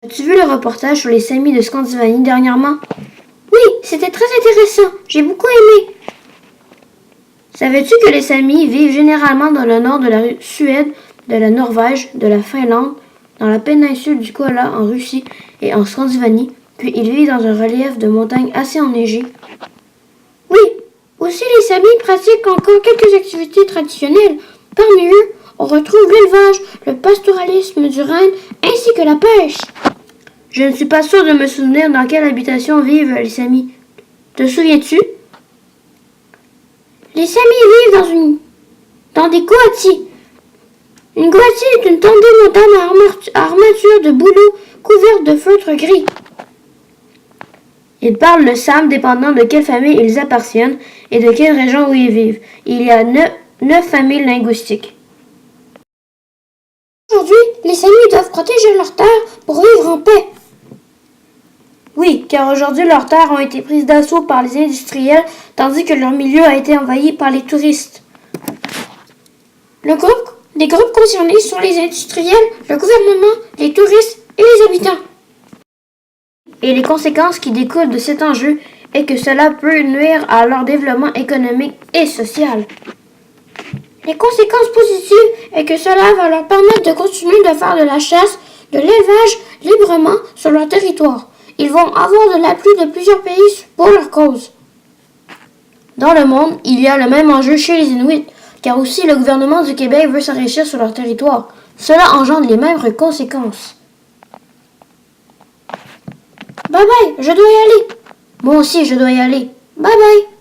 As-tu vu le reportage sur les Samis de Scandinavie dernièrement? Oui, c'était très intéressant. J'ai beaucoup aimé. Savais-tu que les Samis vivent généralement dans le nord de la Suède, de la Norvège, de la Finlande, dans la péninsule du Kola en Russie et en Scandinavie, puis ils vivent dans un relief de montagne assez enneigé? Oui, aussi les Samis pratiquent encore quelques activités traditionnelles. Parmi eux, on retrouve l'élevage, le pastoralisme du renne ainsi que la pêche. Je ne suis pas sûre de me souvenir dans quelle habitation vivent les Samis. Te souviens-tu? Les Samis vivent dans des goatis. Une goatie est une tente montane à armature de bouleau couverte de feutre gris. Ils parlent le same dépendant de quelle famille ils appartiennent et de quelle région où ils vivent. Il y a 9 familles linguistiques. Aujourd'hui, les Samis doivent protéger leurs terres pour vivre en paix. Oui, car aujourd'hui leurs terres ont été prises d'assaut par les industriels, tandis que leur milieu a été envahi par les touristes. Les groupes concernés sont les industriels, le gouvernement, les touristes et les habitants. Et les conséquences qui découlent de cet enjeu est que cela peut nuire à leur développement économique et social. Les conséquences positives est que cela va leur permettre de continuer de faire de la chasse, de l'élevage librement sur leur territoire. Ils vont avoir de l'appui de plusieurs pays pour leur cause. Dans le monde, il y a le même enjeu chez les Inuits, car aussi le gouvernement du Québec veut s'enrichir sur leur territoire. Cela engendre les mêmes conséquences. Bye bye, je dois y aller. Moi aussi, je dois y aller. Bye bye.